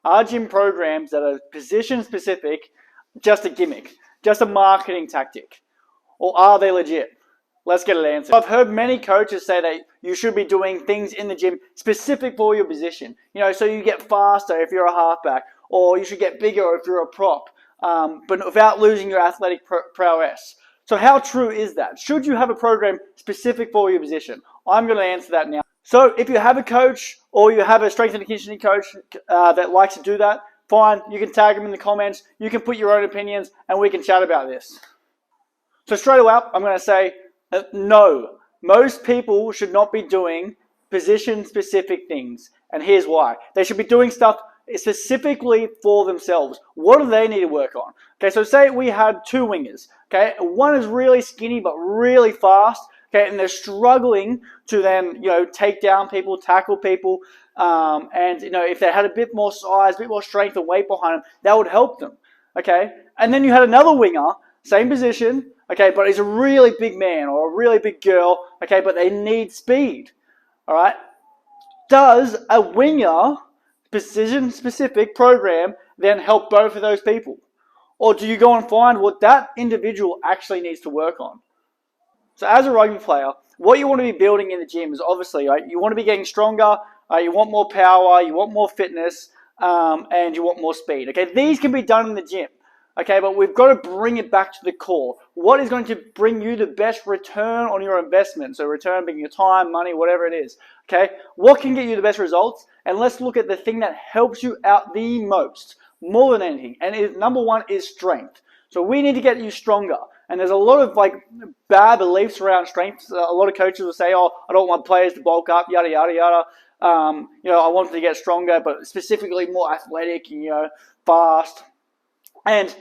are gym programs that are position specific just a gimmick, just a marketing tactic? Or are they legit? Let's get an answer. I've heard many coaches say that you should be doing things in the gym specific for your position. So you get faster if you're a halfback, or you should get bigger if you're a prop, but without losing your athletic prowess. So how true is that? Should you have a program specific for your position? I'm going to answer that now. So if you have a coach or you have a strength and conditioning coach that likes to do that, fine, you can tag them in the comments, you can put your own opinions, and we can chat about this. So straight away, I'm going to say, no, most people should not be doing position-specific things, and here's why. They should be doing stuff specifically for themselves. What do they need to work on? Okay, so say we had two wingers. Okay, one is really skinny but really fast. Okay, and they're struggling to then take down people, tackle people, and if they had a bit more size, a bit more strength and weight behind them, that would help them. Okay, and then you had another winger, same position. Okay, but he's a really big man or a really big girl. Okay, but they need speed. All right, does a winger position-specific program then help both of those people? Or do you go and find what that individual actually needs to work on? So as a rugby player, what you want to be building in the gym is obviously, right, you want to be getting stronger, you want more power, you want more fitness, and you want more speed. Okay, these can be done in the gym. Okay, but we've got to bring it back to the core. What is going to bring you the best return on your investment? So return being your time, money, whatever it is. Okay, what can get you the best results? And let's look at the thing that helps you out the most, more than anything. And number one is strength. So we need to get you stronger. And there's a lot of bad beliefs around strength. A lot of coaches will say, oh, I don't want players to bulk up, yada, yada, yada. I want them to get stronger, but specifically more athletic and, fast. And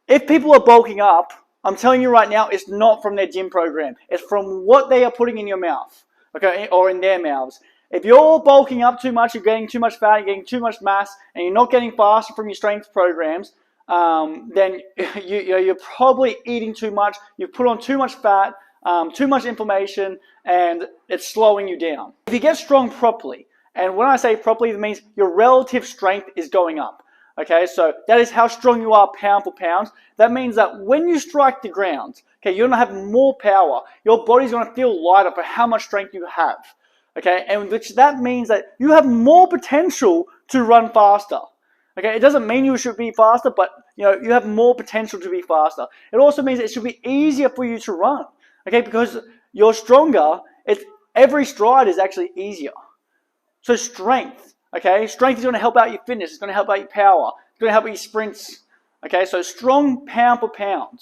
if people are bulking up, I'm telling you right now, it's not from their gym program. It's from what they are putting in your mouth, okay, or in their mouths. If you're bulking up too much, you're getting too much fat, you're getting too much mass, and you're not getting faster from your strength programs, then you're probably eating too much. You've put on too much fat, too much inflammation, and it's slowing you down. If you get strong properly, and when I say properly, it means your relative strength is going up. Okay, so that is how strong you are pound for pound. That means that when you strike the ground, okay, you're going to have more power. Your body's going to feel lighter for how much strength you have. Okay, and that means that you have more potential to run faster. Okay, it doesn't mean you should be faster, but you have more potential to be faster. It also means it should be easier for you to run. Okay, because you're stronger, every stride is actually easier. So strength. Okay, strength is going to help out your fitness. It's going to help out your power. It's going to help out your sprints. Okay, so strong pound for pound.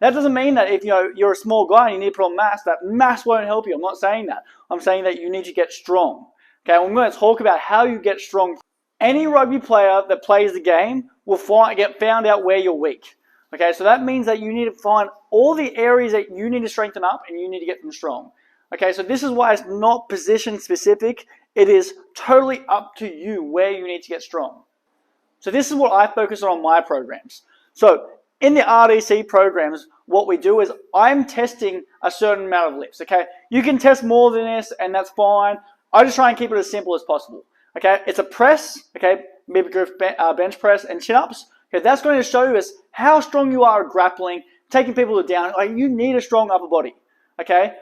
That doesn't mean that if you're a small guy and you need to put on mass, that mass won't help you. I'm not saying that. I'm saying that you need to get strong. Okay, I'm going to talk about how you get strong. Any rugby player that plays the game will get found out where you're weak. Okay, so that means that you need to find all the areas that you need to strengthen up and you need to get them strong. Okay, so this is why it's not position specific. It is totally up to you where you need to get strong. So this is what I focus on my programs. So in the RDC programs, what we do is I'm testing a certain amount of lifts. Okay, you can test more than this and that's fine. I just try and keep it as simple as possible. Okay, it's a press, okay, mid-growth bench press and chin-ups. Okay, that's going to show us how strong you are at grappling, taking people down. You need a strong upper body. Okay.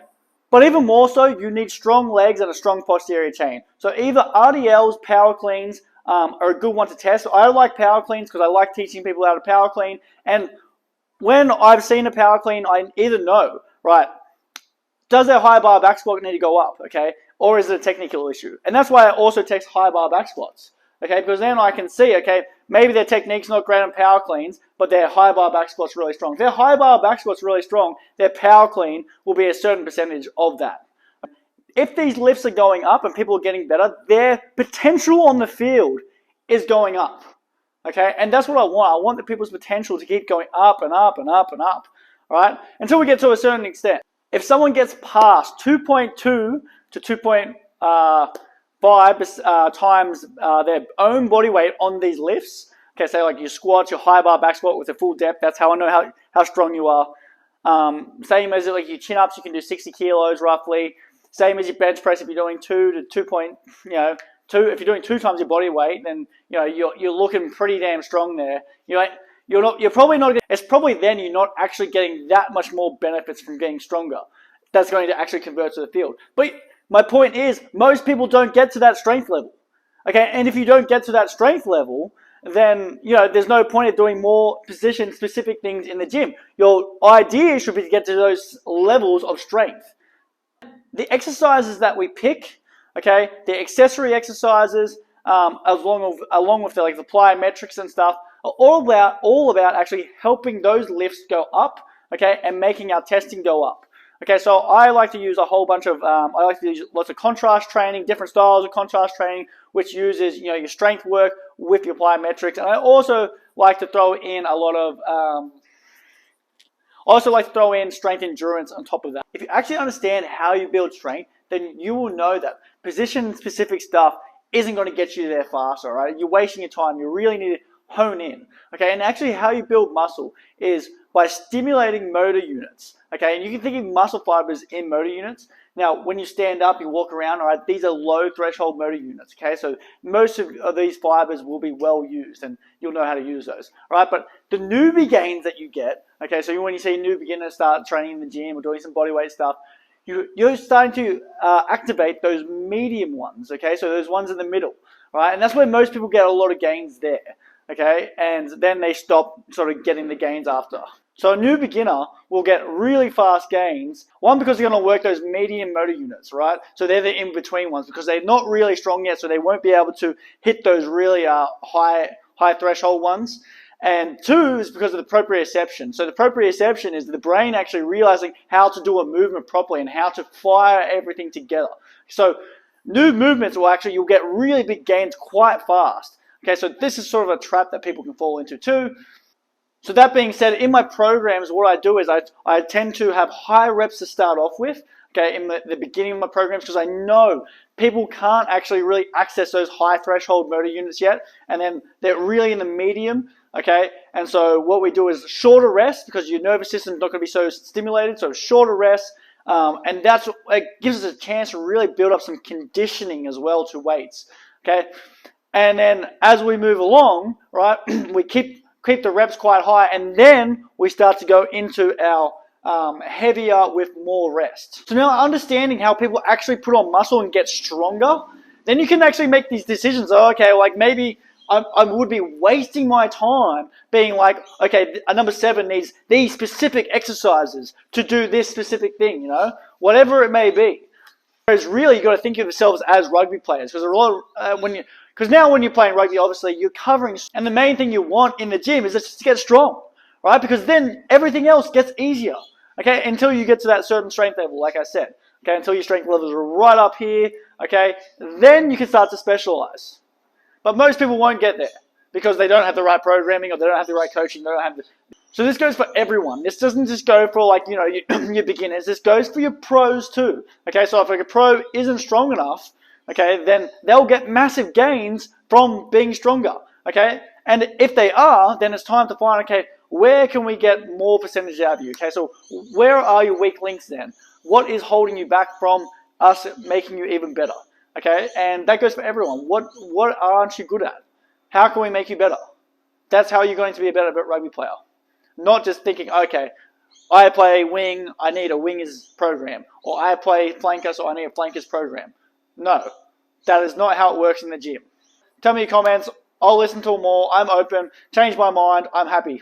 But even more so, you need strong legs and a strong posterior chain. So either RDLs, power cleans are a good one to test. I like power cleans because I like teaching people how to power clean. And when I've seen a power clean, I either know, right, does their high bar back squat need to go up, okay? Or is it a technical issue? And that's why I also test high bar back squats. Okay, because then I can see, okay, maybe their technique's not great on power cleans, but their high bar back squat's really strong. If their high bar back squat's really strong, their power clean will be a certain percentage of that. If these lifts are going up and people are getting better, their potential on the field is going up. Okay, and that's what I want. I want the people's potential to keep going up and up and up and up. All right, until we get to a certain extent. If someone gets past 2.2 to 2.5 times their own body weight on these lifts, okay, say like your squats, your high bar back squat with a full depth, that's how I know how strong you are. Same as like your chin ups, you can do 60 kilos roughly. Same as your bench press if you're doing 2 if you're doing 2 times your body weight, then you're looking pretty damn strong there. You're probably not. It's probably then you're not actually getting that much more benefits from getting stronger. That's going to actually convert to the field. But my point is, most people don't get to that strength level. Okay, and if you don't get to that strength level, then there's no point in doing more position-specific things in the gym. Your idea should be to get to those levels of strength. The exercises that we pick, okay, the accessory exercises, along with the plyometrics and stuff, are all about actually helping those lifts go up, okay, and making our testing go up. Okay, so I like to use a whole bunch of, I like to use lots of contrast training, different styles of contrast training, which uses, your strength work with your plyometrics. And I also like to throw in a lot of, strength endurance on top of that. If you actually understand how you build strength, then you will know that position-specific stuff isn't going to get you there faster, right? You're wasting your time. You really need to hone in, okay? And actually how you build muscle is by stimulating motor units, okay? And you can think of muscle fibers in motor units. Now, when you stand up, you walk around, all right, these are low threshold motor units, okay? So most of these fibers will be well used and you'll know how to use those, all right? But the newbie gains that you get, okay, so when you see new beginners start training in the gym or doing some bodyweight stuff, you're starting to activate those medium ones, okay? So those ones in the middle, right? And that's where most people get a lot of gains there, okay? And then they stop sort of getting the gains after. So a new beginner will get really fast gains, one, because they're going to work those medium motor units, right? So they're the in-between ones because they're not really strong yet, so they won't be able to hit those really high threshold ones. And 2 is because of the proprioception. So the proprioception is the brain actually realizing how to do a movement properly and how to fire everything together. So new movements you'll get really big gains quite fast. Okay, so this is sort of a trap that people can fall into too. So that being said, in my programs, what I do is I tend to have high reps to start off with, okay, in the beginning of my programs, because I know people can't actually really access those high threshold motor units yet, and then they're really in the medium, okay? And so what we do is shorter rest, because your nervous system's not going to be so stimulated, so shorter rest, and it gives us a chance to really build up some conditioning as well to weights, okay? And then as we move along, right, we keep the reps quite high, and then we start to go into our heavier with more rest. So now understanding how people actually put on muscle and get stronger, then you can actually make these decisions. Oh, okay, like maybe I would be wasting my time being like, okay, a number 7 needs these specific exercises to do this specific thing, whatever it may be. Whereas really, you've got to think of yourselves as rugby players, because because now when you're playing rugby, obviously you're covering, and the main thing you want in the gym is just to get strong, right? Because then everything else gets easier, okay? Until you get to that certain strength level, like I said, okay? Until your strength levels are right up here, okay? Then you can start to specialize. But most people won't get there because they don't have the right programming or they don't have the right coaching. So this goes for everyone. This doesn't just go for your beginners. This goes for your pros too, okay? So if a pro isn't strong enough, okay, then they'll get massive gains from being stronger, okay? And if they are, then it's time to find, okay, where can we get more percentage out of you, okay? So where are your weak links then? What is holding you back from us making you even better, okay? And that goes for everyone. What aren't you good at? How can we make you better? That's how you're going to be a better rugby player. Not just thinking, okay, I play wing, I need a wingers program. Or I play flanker, so I need a flankers program. No, that is not how it works in the gym. Tell me your comments. I'll listen to them all. I'm open. Change my mind. I'm happy.